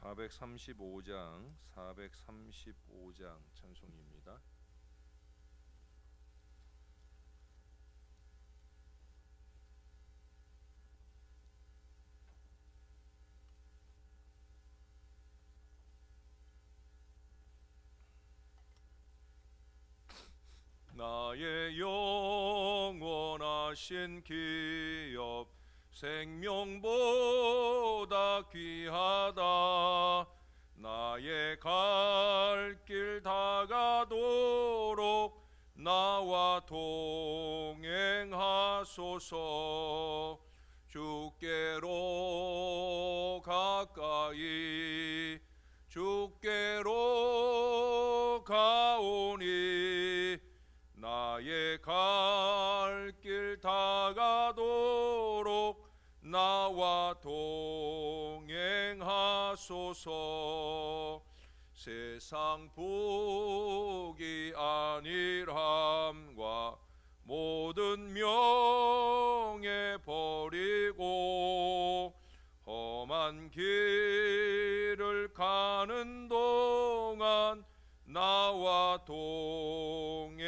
435장 찬송입니다. 나의 영원하신 기업 생명보다 귀하다. 나의 갈 길 다가도록 나와 동행하소서. 주께로 가까이 주께로 가오니 나의 갈 길 다가도록 나와 동행하소서. 세상 복이 아니함과 모든 명예 버리고 험한 길을 가는 동안 나와 동행하소서.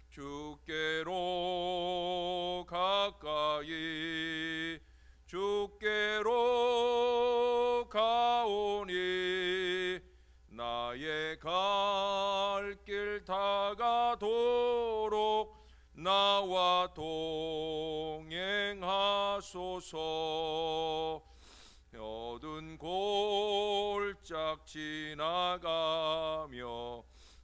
주께로 가까이 주께로 가오니 나의 갈 길 다가도록 나와 동행하소서. 어두운 골짝 지나가며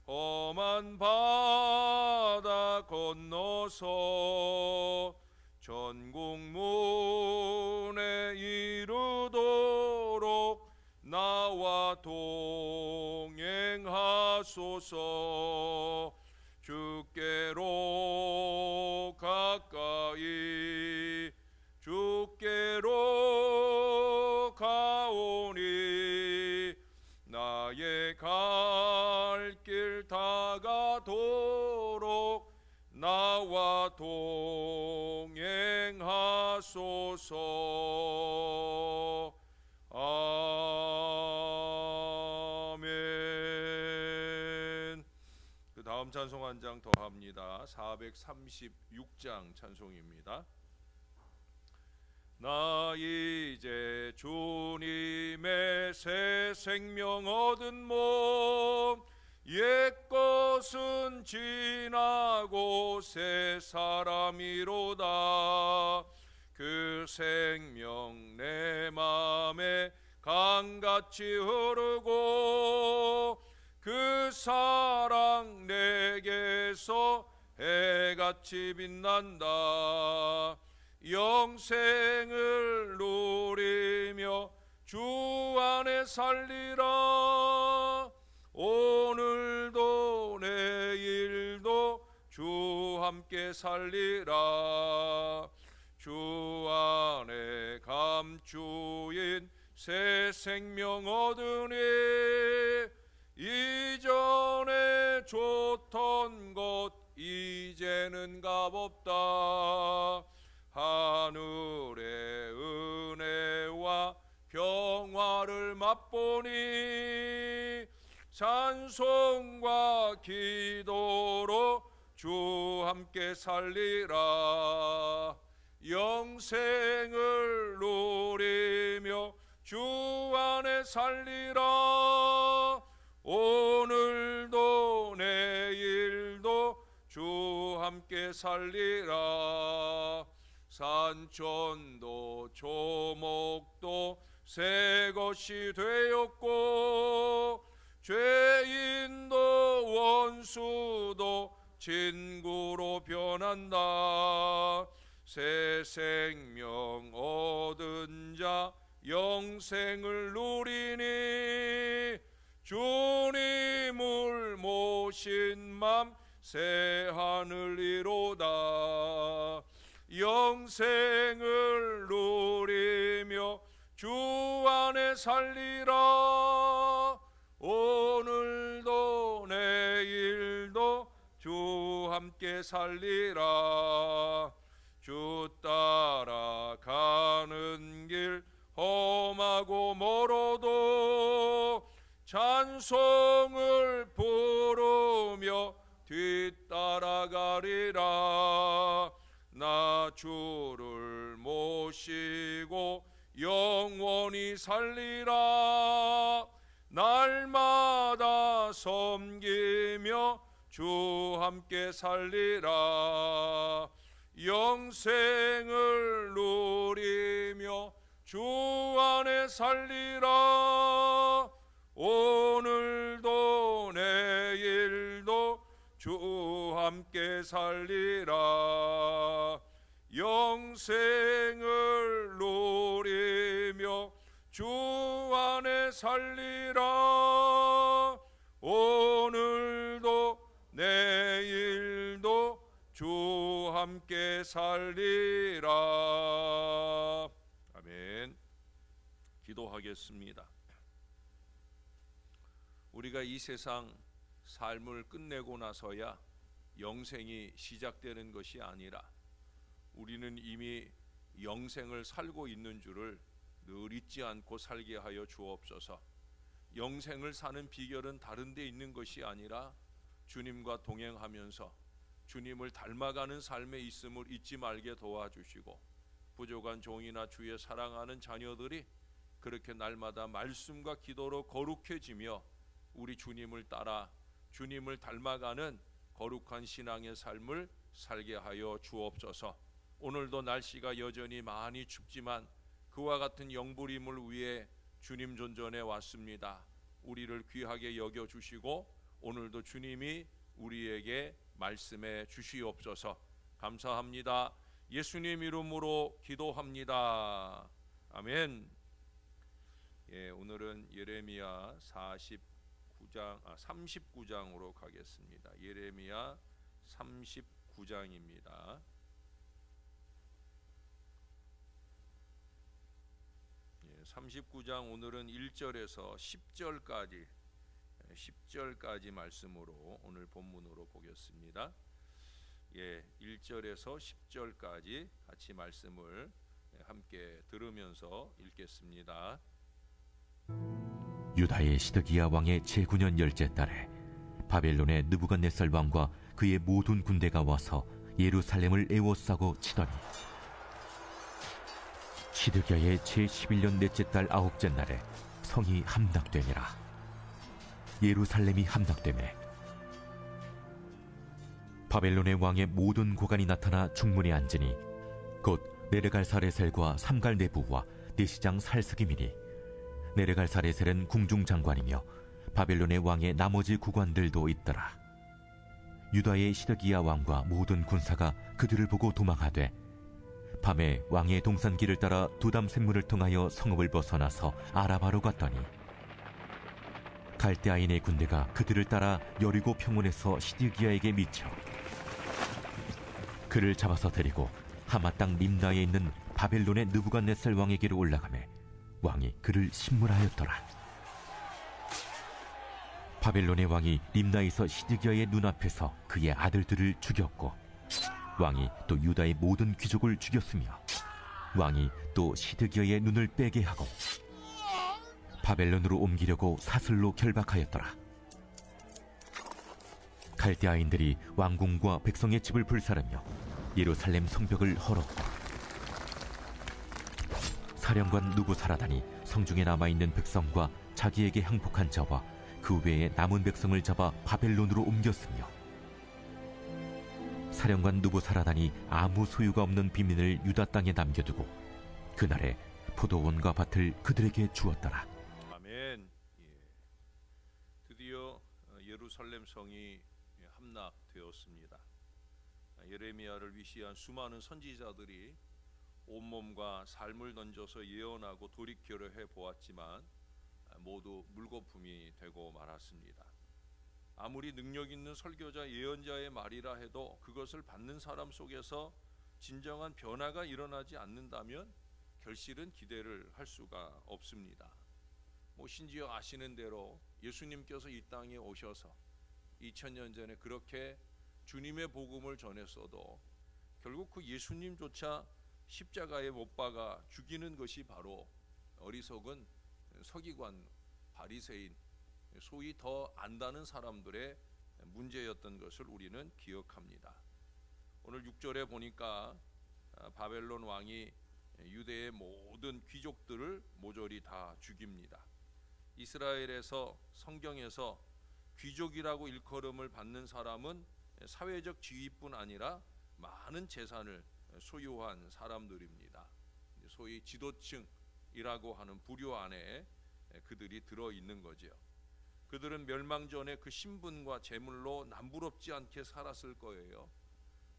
험한 바다 건너서 전국문에 이르도록 나와 동행하소서. 주께로 가까이 주께로 가오니 나의 갈 길 다가도록 나와 동행하소서. 아멘. 그 다음 찬송 한 장 더 합니다. 436장 찬송입니다. 나 이제 주님의 새 생명 얻은 몸 옛것은 지나고 새 사람이로다. 그 생명 내 맘에 강같이 흐르고 그 사랑 내게서 해같이 빛난다. 영생을 누리며 주 안에 살리라. 오늘도 내일도 주 함께 살리라. 주 안에 감추인 새 생명 얻으니 이전에 좋던 것 이제는 값없다. 하늘의 은혜와 평화를 맛보니 찬송과 기도로 주 함께 살리라. 영생을 누리며 주 안에 살리라. 오늘도 내일도 주 함께 살리라. 산천도 조목도 새 것이 되었고 죄인도 원수도 친구로 변한다. 새 생명 얻은 자 영생을 누리니 주님을 모신 맘 새 하늘이로다. 영생을 누리며 주 안에 살리라. 오늘도 내일도 주 함께 살리라. 주 따라가는 길 험하고 멀어도 찬송을 부르며 뒤따라가리라. 나 주를 모시고 영원히 살리라. 날마다 섬기며 주 함께 살리라. 영생을 누리며 주 안에 살리라. 오늘도 내일도 주 함께 살리라. 영생을 누리며 주 안에 살리라. 오늘도 내일도 주 함께 살리라. 아멘. 기도하겠습니다. 우리가 이 세상 삶을 끝내고 나서야 영생이 시작되는 것이 아니라 우리는 이미 영생을 살고 있는 줄을 늘 잊지 않고 살게 하여 주옵소서. 영생을 사는 비결은 다른 데 있는 것이 아니라 주님과 동행하면서 주님을 닮아가는 삶에 있음을 잊지 말게 도와주시고, 부족한 종이나 주의 사랑하는 자녀들이 그렇게 날마다 말씀과 기도로 거룩해지며 우리 주님을 따라 주님을 닮아가는 거룩한 신앙의 삶을 살게 하여 주옵소서. 오늘도 날씨가 여전히 많이 춥지만 그와 같은 영부림을 위해 주님 존전에 왔습니다. 우리를 귀하게 여겨주시고 오늘도 주님이 우리에게 말씀해 주시옵소서. 감사합니다. 예수님 이름으로 기도합니다. 아멘. 오늘은 예레미야 39장으로 가겠습니다. 예레미야 39장입니다. 39장 오늘은 1절에서 10절까지 말씀으로 오늘 본문으로 보겠습니다. 1절에서 10절까지 같이 말씀을 함께 들으면서 읽겠습니다. 유다의 시드기야 왕의 제9년 열째 달에 바벨론의 느부갓네살 왕과 그의 모든 군대가 와서 예루살렘을 에워싸고 치더니 시드기야의 제11년 넷째 달 9째 날에 성이 함락되니라. 예루살렘이 함락되매 바벨론의 왕의 모든 고관이 나타나 중문에 앉으니 곧 네르갈사레셀과 삼갈네부와 내시장 살스김이니 네르갈사레셀은 궁중장관이며 바벨론의 왕의 나머지 구관들도 있더라. 유다의 시드기야 왕과 모든 군사가 그들을 보고 도망하되 밤에 왕의 동산길을 따라 두담 샘물을 통하여 성읍을 벗어나서 아라바로 갔더니 갈대아인의 군대가 그들을 따라 여리고 평원에서 시드기야에게 미쳐 그를 잡아서 데리고 하마 땅 림나에 있는 바벨론의 느부갓네살 왕에게로 올라가매 왕이 그를 신문하였더라. 바벨론의 왕이 림나에서 시드기야의 눈앞에서 그의 아들들을 죽였고 왕이 또 유다의 모든 귀족을 죽였으며 왕이 또 시드기야의 눈을 빼게 하고 바벨론으로 옮기려고 사슬로 결박하였더라. 갈대아인들이 왕궁과 백성의 집을 불사르며 예루살렘 성벽을 헐었고 사령관 누부사라단이 성중에 남아있는 백성과 자기에게 항복한 자와 그 외에 남은 백성을 잡아 바벨론으로 옮겼으며 사령관 누부사라단이 아무 소유가 없는 빈민을 유다 땅에 남겨두고 그날에 포도원과 밭을 그들에게 주었더라. 아멘. 드디어 예루살렘 성이 함락되었습니다. 예레미야를 위시한 수많은 선지자들이 온몸과 삶을 던져서 예언하고 돌이키려 해보았지만 모두 물거품이 되고 말았습니다. 아무리 능력 있는 설교자 예언자의 말이라 해도 그것을 받는 사람 속에서 진정한 변화가 일어나지 않는다면 결실은 기대를 할 수가 없습니다. 심지어 아시는 대로 예수님께서 이 땅에 오셔서 2000년 전에 그렇게 주님의 복음을 전했어도 결국 그 예수님조차 십자가에 못 박아 죽이는 것이 바로 어리석은 서기관, 바리새인, 소위 더 안다는 사람들의 문제였던 것을 우리는 기억합니다. 오늘 6절에 보니까 바벨론 왕이 유대의 모든 귀족들을 모조리 다 죽입니다. 이스라엘에서 성경에서 귀족이라고 일컬음을 받는 사람은 사회적 지위뿐 아니라 많은 재산을 소유한 사람들입니다. 소위 지도층이라고 하는 부류 안에 그들이 들어 있는 거죠. 그들은 멸망 전에 그 신분과 재물로 남부럽지 않게 살았을 거예요.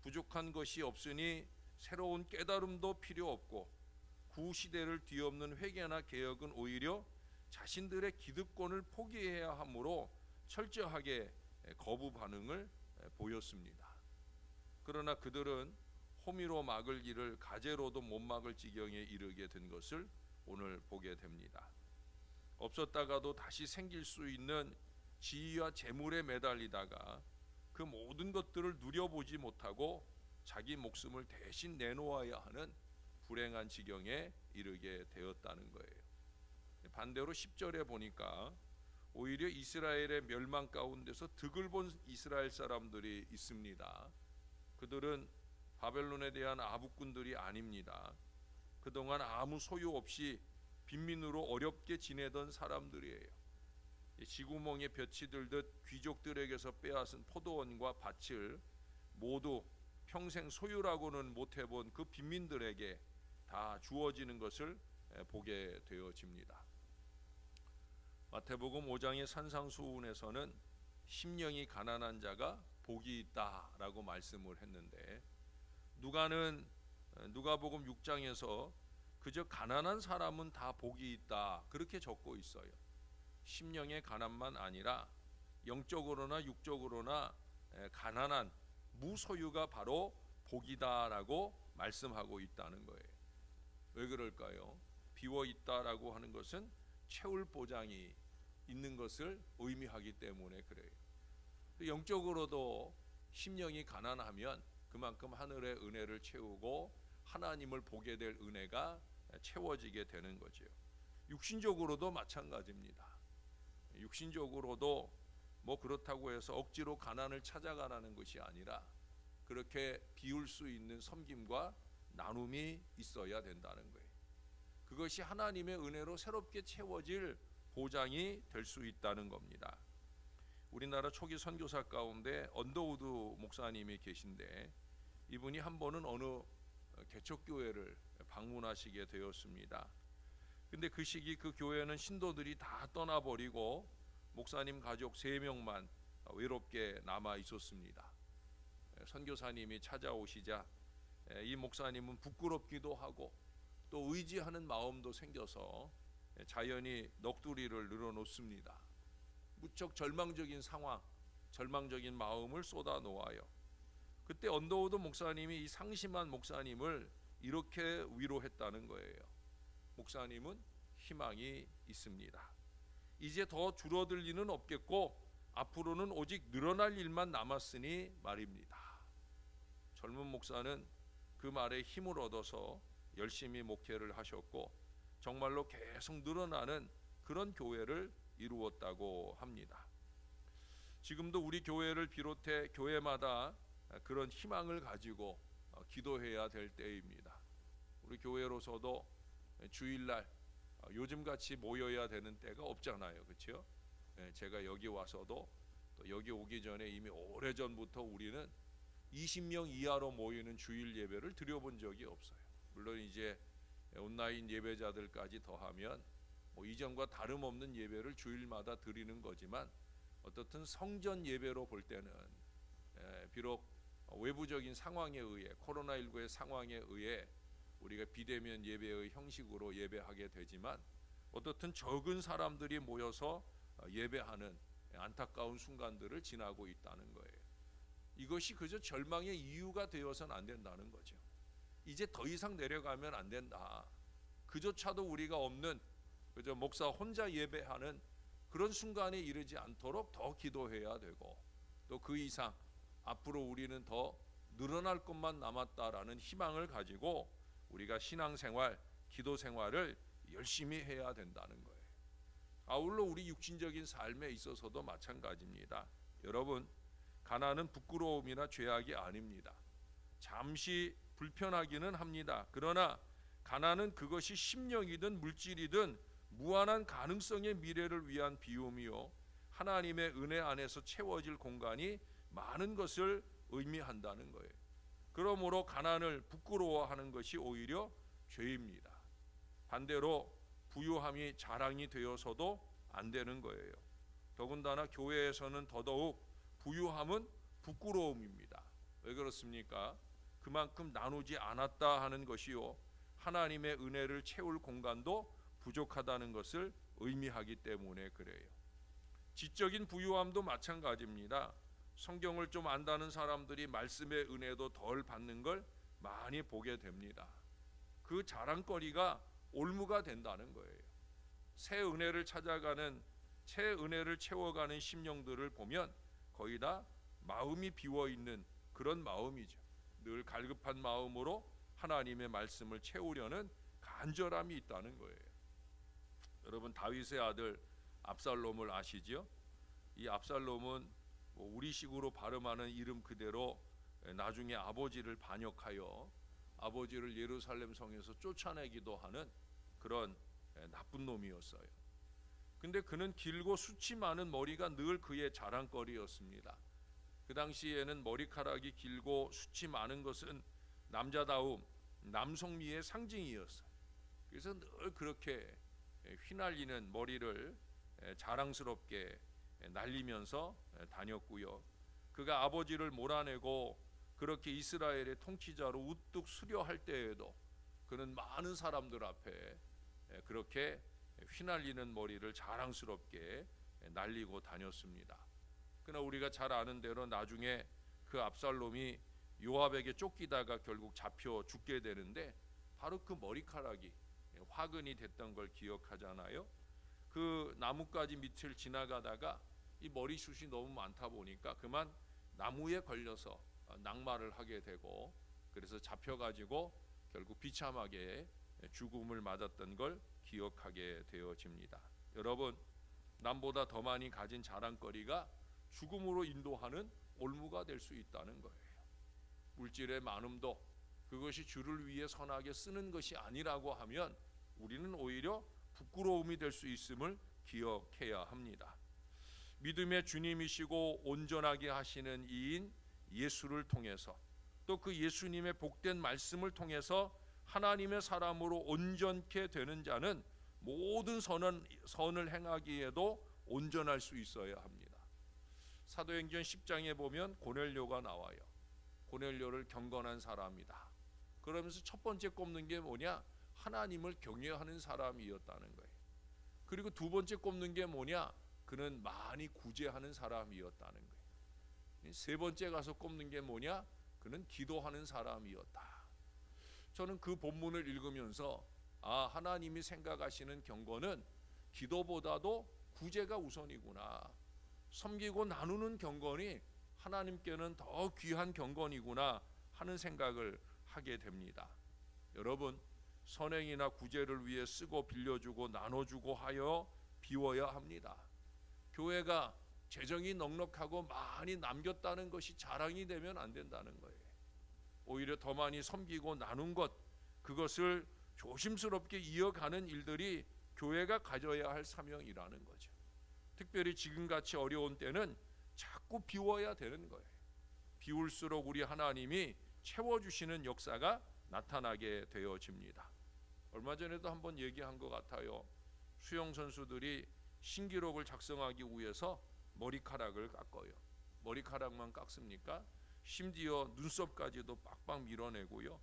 부족한 것이 없으니 새로운 깨달음도 필요 없고 구시대를 뒤엎는 회개나 개혁은 오히려 자신들의 기득권을 포기해야 하므로 철저하게 거부 반응을 보였습니다. 그러나 그들은 호미로 막을 일을 가재로도 못 막을 지경에 이르게 된 것을 오늘 보게 됩니다. 없었다가도 다시 생길 수 있는 지위와 재물에 매달리다가 그 모든 것들을 누려보지 못하고 자기 목숨을 대신 내놓아야 하는 불행한 지경에 이르게 되었다는 거예요. 반대로 10절에 보니까 오히려 이스라엘의 멸망 가운데서 득을 본 이스라엘 사람들이 있습니다. 그들은 바벨론에 대한 아부꾼들이 아닙니다. 그동안 아무 소유 없이 빈민으로 어렵게 지내던 사람들이에요. 쥐구멍에 볕이 들듯 귀족들에게서 빼앗은 포도원과 밭을 모두 평생 소유라고는 못 해본 그 빈민들에게 다 주어지는 것을 보게 되어집니다. 마태복음 5장의 산상수훈에서는 심령이 가난한 자가 복이 있다라고 말씀을 했는데 누가복음 6장에서 그저 가난한 사람은 다 복이 있다 그렇게 적고 있어요. 심령의 가난만 아니라 영적으로나 육적으로나 가난한 무소유가 바로 복이다라고 말씀하고 있다는 거예요. 왜 그럴까요? 비워 있다라고 하는 것은 채울 보장이 있는 것을 의미하기 때문에 그래요. 영적으로도 심령이 가난하면 그만큼 하늘의 은혜를 채우고 하나님을 보게 될 은혜가 채워지게 되는 거죠. 육신적으로도 마찬가지입니다. 육신적으로도 뭐 그렇다고 해서 억지로 가난을 찾아가라는 것이 아니라 그렇게 비울 수 있는 섬김과 나눔이 있어야 된다는 거예요. 그것이 하나님의 은혜로 새롭게 채워질 보장이 될 수 있다는 겁니다. 우리나라 초기 선교사 가운데 언더우드 목사님이 계신데 이분이 한 번은 어느 개척교회를 방문하시게 되었습니다. 근데 그 시기 그 교회는 신도들이 다 떠나버리고 목사님 가족 3명만 외롭게 남아 있었습니다. 선교사님이 찾아오시자 이 목사님은 부끄럽기도 하고 또 의지하는 마음도 생겨서 자연히 넋두리를 늘어놓습니다. 무척 절망적인 상황, 절망적인 마음을 쏟아 놓아요. 그때 언더우드 목사님이 이 상심한 목사님을 이렇게 위로했다는 거예요. 목사님은 희망이 있습니다. 이제 더 줄어들 일은 없겠고 앞으로는 오직 늘어날 일만 남았으니 말입니다. 젊은 목사는 그 말에 힘을 얻어서 열심히 목회를 하셨고 정말로 계속 늘어나는 그런 교회를 이루었다고 합니다. 지금도 우리 교회를 비롯해 교회마다 그런 희망을 가지고 기도해야 될 때입니다. 우리 교회로서도 주일날 요즘같이 모여야 되는 때가 없잖아요. 그렇죠? 제가 여기 와서도 또 여기 오기 전에 이미 오래전부터 우리는 20명 이하로 모이는 주일 예배를 드려본 적이 없어요. 물론 이제 온라인 예배자들까지 더하면 뭐 이전과 다름없는 예배를 주일마다 드리는 거지만 어떻든 성전 예배로 볼 때는 비록 외부적인 상황에 의해 코로나19의 상황에 의해 우리가 비대면 예배의 형식으로 예배하게 되지만 어떻든 적은 사람들이 모여서 예배하는 안타까운 순간들을 지나고 있다는 거예요. 이것이 그저 절망의 이유가 되어서는 안 된다는 거죠. 이제 더 이상 내려가면 안 된다. 그조차도 우리가 없는 그저 목사 혼자 예배하는 그런 순간에 이르지 않도록 더 기도해야 되고 또 그 이상 앞으로 우리는 더 늘어날 것만 남았다라는 희망을 가지고 우리가 신앙생활, 기도 생활을 열심히 해야 된다는 거예요. 아울러 우리 육신적인 삶에 있어서도 마찬가지입니다. 여러분, 가난은 부끄러움이나 죄악이 아닙니다. 잠시 불편하기는 합니다. 그러나 가난은 그것이 심령이든 물질이든 무한한 가능성의 미래를 위한 비움이요, 하나님의 은혜 안에서 채워질 공간이 많은 것을 의미한다는 거예요. 그러므로 가난을 부끄러워하는 것이 오히려 죄입니다. 반대로 부유함이 자랑이 되어서도 안 되는 거예요. 더군다나 교회에서는 더더욱 부유함은 부끄러움입니다. 왜 그렇습니까? 그만큼 나누지 않았다 하는 것이요, 하나님의 은혜를 채울 공간도 부족하다는 것을 의미하기 때문에 그래요. 지적인 부유함도 마찬가지입니다. 성경을 좀 안다는 사람들이 말씀의 은혜도 덜 받는 걸 많이 보게 됩니다. 그 자랑거리가 올무가 된다는 거예요. 새 은혜를 찾아가는, 새 은혜를 채워가는 심령들을 보면 거의 다 마음이 비워있는 그런 마음이죠. 늘 갈급한 마음으로 하나님의 말씀을 채우려는 간절함이 있다는 거예요. 여러분, 다윗의 아들 압살롬을 아시죠? 이 압살롬은 우리식으로 발음하는 이름 그대로 나중에 아버지를 반역하여 아버지를 예루살렘 성에서 쫓아내기도 하는 그런 나쁜 놈이었어요. 근데 그는 길고 숱이 많은 머리가 늘 그의 자랑거리였습니다. 그 당시에는 머리카락이 길고 숱이 많은 것은 남자다움, 남성미의 상징이었어요. 그래서 늘 그렇게 휘날리는 머리를 자랑스럽게 날리면서 다녔고요. 그가 아버지를 몰아내고 그렇게 이스라엘의 통치자로 우뚝 수려할 때에도 그는 많은 사람들 앞에 그렇게 휘날리는 머리를 자랑스럽게 날리고 다녔습니다. 그러나 우리가 잘 아는 대로 나중에 그 압살롬이 요압에게 쫓기다가 결국 잡혀 죽게 되는데 바로 그 머리카락이 화근이 됐던 걸 기억하잖아요. 그 나뭇가지 밑을 지나가다가 이 머리숱이 너무 많다 보니까 그만 나무에 걸려서 낙마를 하게 되고, 그래서 잡혀가지고 결국 비참하게 죽음을 맞았던 걸 기억하게 되어집니다. 여러분, 남보다 더 많이 가진 자랑거리가 죽음으로 인도하는 올무가 될 수 있다는 거예요. 물질의 많음도 그것이 주를 위해 선하게 쓰는 것이 아니라고 하면 우리는 오히려 부끄러움이 될 수 있음을 기억해야 합니다. 믿음의 주님이시고 온전하게 하시는 이인 예수를 통해서, 또 그 예수님의 복된 말씀을 통해서 하나님의 사람으로 온전케 되는 자는 모든 선을 행하기에도 온전할 수 있어야 합니다. 사도행전 10장에 보면 고넬료가 나와요. 고넬료를 경건한 사람이다. 그러면서 첫 번째 꼽는 게 뭐냐? 하나님을 경외하는 사람이었다는 거예요. 그리고 두 번째 꼽는 게 뭐냐? 그는 많이 구제하는 사람이었다는 거예요. 세 번째 가서 꼽는 게 뭐냐? 그는 기도하는 사람이었다. 저는 그 본문을 읽으면서 하나님이 생각하시는 경건은 기도보다도 구제가 우선이구나. 섬기고 나누는 경건이 하나님께는 더 귀한 경건이구나 하는 생각을 하게 됩니다. 여러분, 선행이나 구제를 위해 쓰고 빌려주고 나눠주고 하여 비워야 합니다. 교회가 재정이 넉넉하고 많이 남겼다는 것이 자랑이 되면 안 된다는 거예요. 오히려 더 많이 섬기고 나눈 것, 그것을 조심스럽게 이어가는 일들이 교회가 가져야 할 사명이라는 거죠. 특별히 지금같이 어려운 때는 자꾸 비워야 되는 거예요. 비울수록 우리 하나님이 채워주시는 역사가 나타나게 되어집니다. 얼마 전에도 한번 얘기한 것 같아요. 수영 선수들이 신기록을 작성하기 위해서 머리카락을 깎아요. 머리카락만 깎습니까? 심지어 눈썹까지도 빡빡 밀어내고요.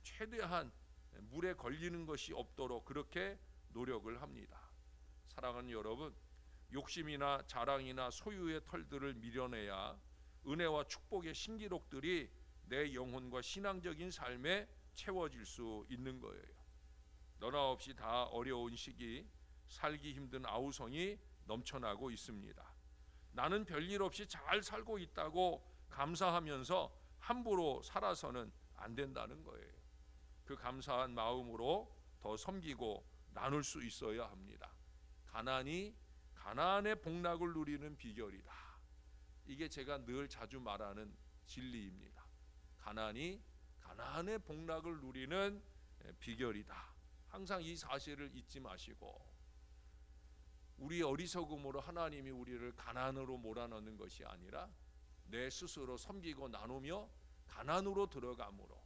최대한 물에 걸리는 것이 없도록 그렇게 노력을 합니다. 사랑하는 여러분, 욕심이나 자랑이나 소유의 털들을 밀어내야 은혜와 축복의 신기록들이 내 영혼과 신앙적인 삶에 채워질 수 있는 거예요. 너나 없이 다 어려운 시기, 살기 힘든 아우성이 넘쳐나고 있습니다. 나는 별일 없이 잘 살고 있다고 감사하면서 함부로 살아서는 안 된다는 거예요. 그 감사한 마음으로 더 섬기고 나눌 수 있어야 합니다. 가난이 가나안의 복락을 누리는 비결이다. 이게 제가 늘 자주 말하는 진리입니다. 가난이 가나안의 복락을 누리는 비결이다. 항상 이 사실을 잊지 마시고, 우리 어리석음으로 하나님이 우리를 가난으로 몰아넣는 것이 아니라 내 스스로 섬기고 나누며 가난으로 들어감으로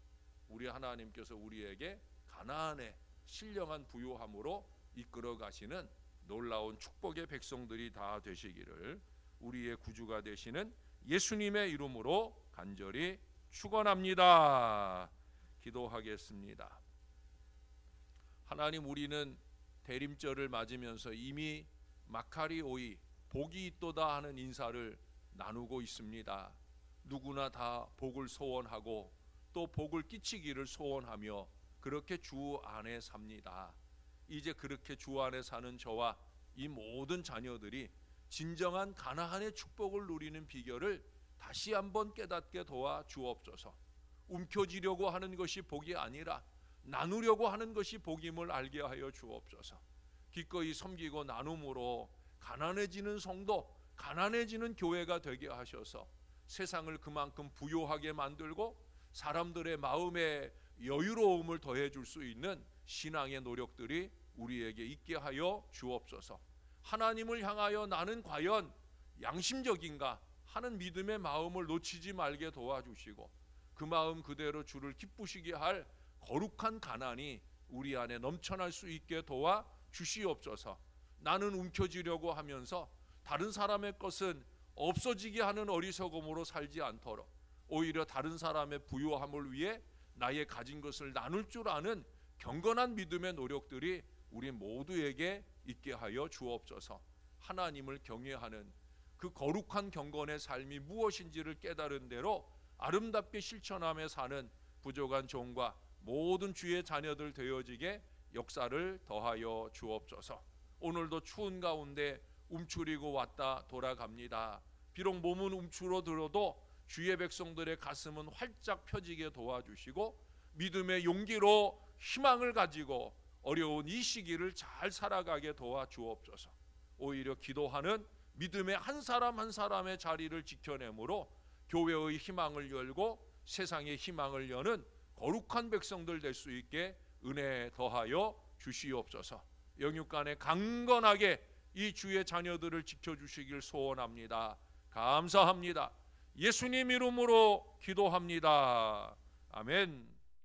우리 하나님께서 우리에게 가나안의 신령한 부요함으로 이끌어 가시는 놀라운 축복의 백성들이 다 되시기를 우리의 구주가 되시는 예수님의 이름으로 간절히 축원합니다. 기도하겠습니다. 하나님, 우리는 대림절을 맞으면서 이미 마카리오이 복이 있도다 하는 인사를 나누고 있습니다. 누구나 다 복을 소원하고 또 복을 끼치기를 소원하며 그렇게 주 안에 삽니다. 이제 그렇게 주 안에 사는 저와 이 모든 자녀들이 진정한 가나안의 축복을 누리는 비결을 다시 한번 깨닫게 도와 주옵소서. 움켜쥐려고 하는 것이 복이 아니라 나누려고 하는 것이 복임을 알게 하여 주옵소서. 기꺼이 섬기고 나눔으로 가난해지는 성도, 가난해지는 교회가 되게 하셔서 세상을 그만큼 부요하게 만들고 사람들의 마음에 여유로움을 더해 줄 수 있는 신앙의 노력들이 우리에게 있게 하여 주옵소서. 하나님을 향하여 나는 과연 양심적인가 하는 믿음의 마음을 놓치지 말게 도와주시고, 그 마음 그대로 주를 기쁘시게 할 거룩한 가난이 우리 안에 넘쳐날 수 있게 도와 주시옵소서. 나는 움켜쥐려고 하면서 다른 사람의 것은 없어지게 하는 어리석음으로 살지 않도록 오히려 다른 사람의 부요함을 위해 나의 가진 것을 나눌 줄 아는 경건한 믿음의 노력들이 우리 모두에게 있게 하여 주옵소서. 하나님을 경외하는 그 거룩한 경건의 삶이 무엇인지를 깨달은 대로 아름답게 실천하며 사는 부족한 종과 모든 주의 자녀들 되어지게 역사를 더하여 주옵소서. 오늘도 추운 가운데 움츠리고 왔다 돌아갑니다. 비록 몸은 움츠러들어도 주의 백성들의 가슴은 활짝 펴지게 도와주시고 믿음의 용기로 희망을 가지고 어려운 이 시기를 잘 살아가게 도와주옵소서. 오히려 기도하는 믿음의 한 사람 한 사람의 자리를 지켜내므로 교회의 희망을 열고 세상의 희망을 여는 거룩한 백성들 될 수 있게 은혜 더하여 주시옵소서. 영육간에 강건하게 이 주의 자녀들을 지켜주시길 소원합니다. 감사합니다. 예수님 이름으로 기도합니다. 아멘.